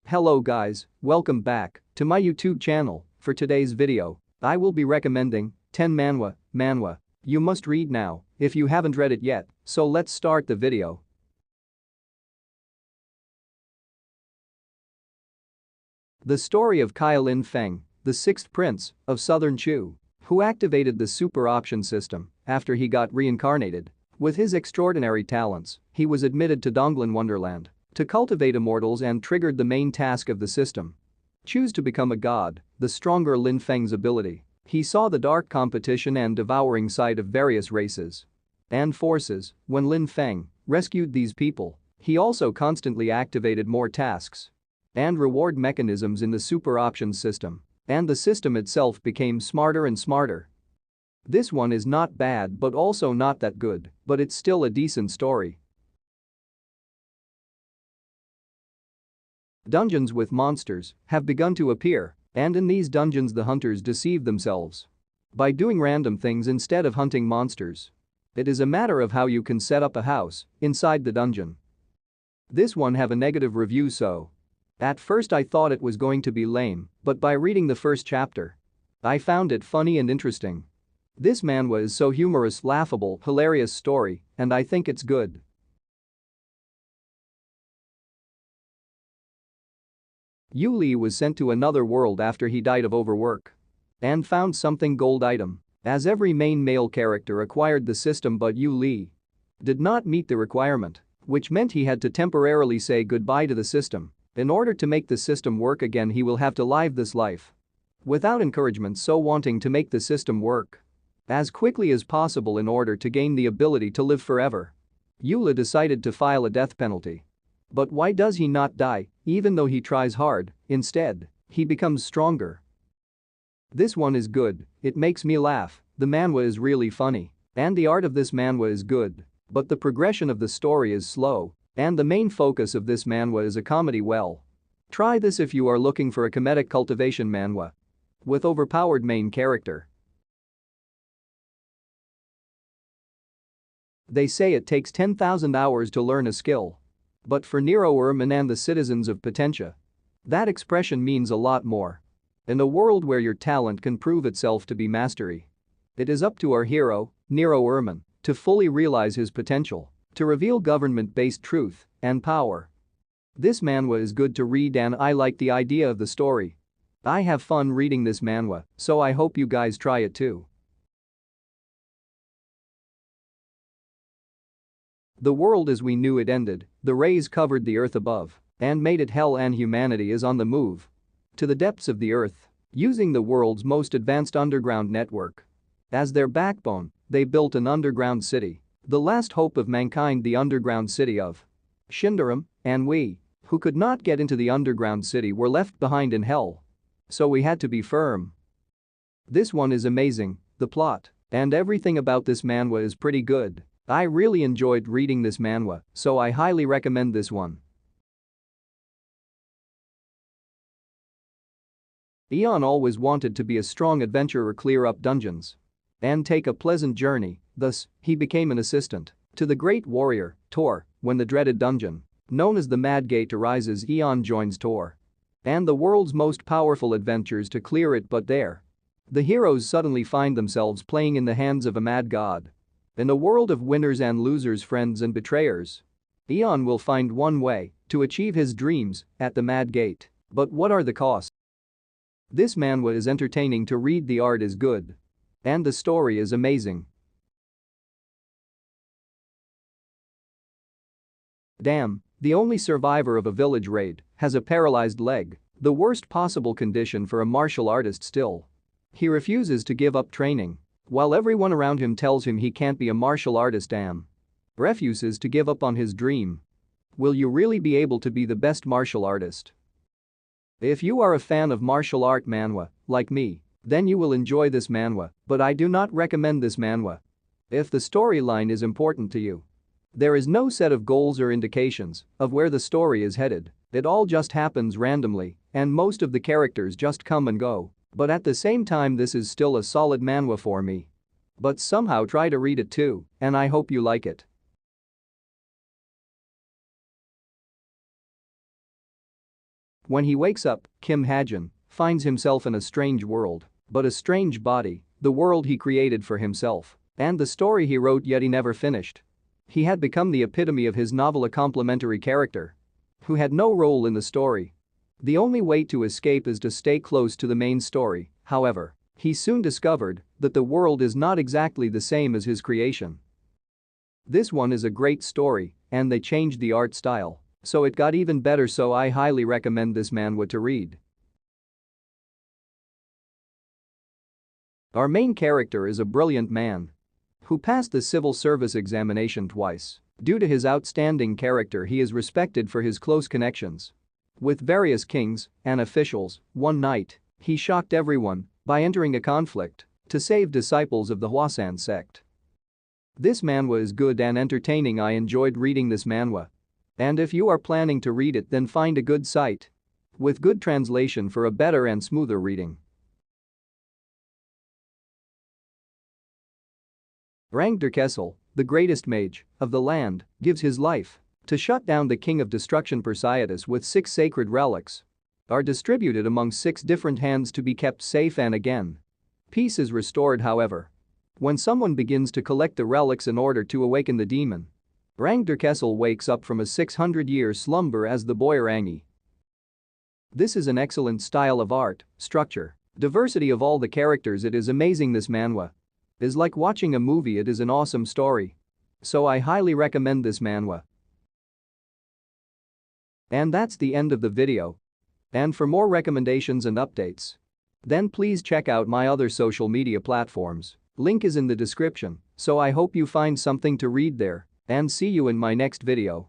Hello guys, welcome back to my YouTube channel. For today's video, I will be recommending 10 manhwa you must read now if you haven't read it yet, so let's start the video. The story of Kai Lin Feng, the sixth prince of Southern Chu, who activated the super option system after he got reincarnated. With his extraordinary talents, he was admitted to Donglin Wonderland to cultivate immortals and triggered the main task of the system. Choose to become a god, the stronger Lin Feng's ability. He saw the dark competition and devouring side of various races and forces. When Lin Feng rescued these people, he also constantly activated more tasks and reward mechanisms in the super options system, and the system itself became smarter and smarter. This one is not bad but also not that good, but it's still a decent story. Dungeons with monsters have begun to appear, and in these dungeons the hunters deceive themselves by doing random things instead of hunting monsters. It is a matter of how you can set up a house inside the dungeon. This one have a negative review, so at first I thought it was going to be lame, but by reading the first chapter, I found it funny and interesting. This manhwa is so humorous, laughable, hilarious story, and I think it's good. Yu Li was sent to another world after he died of overwork and found something gold item, as every main male character acquired the system, but Yu Li did not meet the requirement, which meant he had to temporarily say goodbye to the system. In order to make the system work again, he will have to live this life without encouragement, so wanting to make the system work as quickly as possible in order to gain the ability to live forever, Yu Li decided to file a death penalty. But why does he not die, even though he tries hard? Instead, he becomes stronger. This one is good, it makes me laugh, the manhwa is really funny, and the art of this manhwa is good, but the progression of the story is slow, and the main focus of this manhwa is a comedy. Well, try this if you are looking for a comedic cultivation manhwa with overpowered main character. They say it takes 10,000 hours to learn a skill. But for Nero Erman and the citizens of Potentia, that expression means a lot more. In a world where your talent can prove itself to be mastery, it is up to our hero, Nero Erman, to fully realize his potential, to reveal government-based truth and power. This manhwa is good to read and I like the idea of the story. I have fun reading this manhwa, so I hope you guys try it too. The world as we knew it ended, the rays covered the earth above and made it hell, and humanity is on the move to the depths of the earth, using the world's most advanced underground network. As their backbone, they built an underground city, the last hope of mankind, the underground city of Shindaram, and we, who could not get into the underground city, were left behind in hell. So we had to be firm. This one is amazing, the plot and everything about this manhwa is pretty good. I really enjoyed reading this manhwa, so I highly recommend this one. Eon always wanted to be a strong adventurer, clear up dungeons and take a pleasant journey, thus, he became an assistant to the great warrior, Tor. When the dreaded dungeon, known as the Mad Gate, arises, Eon joins Tor and the world's most powerful adventures to clear it, but there, the heroes suddenly find themselves playing in the hands of a mad god. In a world of winners and losers, friends and betrayers, Eon will find one way to achieve his dreams at the Mad Gate. But what are the costs? This manhwa is entertaining to read, the art is good, and the story is amazing. Damn, the only survivor of a village raid has a paralyzed leg, the worst possible condition for a martial artist. Still, he refuses to give up training. While everyone around him tells him he can't be a martial artist, refuses to give up on his dream. Will you really be able to be the best martial artist? If you are a fan of martial art manhwa, like me, then you will enjoy this manhwa, but I do not recommend this manhwa. If the storyline is important to you, there is no set of goals or indications of where the story is headed, it all just happens randomly, and most of the characters just come and go. But at the same time, this is still a solid manhwa for me. But somehow try to read it too, and I hope you like it. When he wakes up, Kim Hajin finds himself in a strange world, but a strange body, the world he created for himself, and the story he wrote yet he never finished. He had become the epitome of his novel, a complementary character who had no role in the story. The only way to escape is to stay close to the main story, however, he soon discovered that the world is not exactly the same as his creation. This one is a great story, and they changed the art style, so it got even better, so I highly recommend this manhwa to read. Our main character is a brilliant man who passed the civil service examination twice. Due to his outstanding character, he is respected for his close connections with various kings and officials. One night, he shocked everyone by entering a conflict to save disciples of the Hwasan sect. This manhwa is good and entertaining. I enjoyed reading this manhwa. And if you are planning to read it, then find a good site with good translation for a better and smoother reading. Rangderkessel, the greatest mage of the land, gives his life to shut down the king of destruction Perseus with 6 sacred relics are distributed among 6 different hands to be kept safe, and again peace is restored. However, when someone begins to collect the relics in order to awaken the demon, Rangderkessel wakes up from a 600-year slumber as the boy Rangi. This is an excellent style of art, structure, diversity of all the characters. It is amazing. This manhwa is like watching a movie. It is an awesome story. So I highly recommend this manhwa. And that's the end of the video. And for more recommendations and updates, then please check out my other social media platforms. Link is in the description, so I hope you find something to read there, and see you in my next video.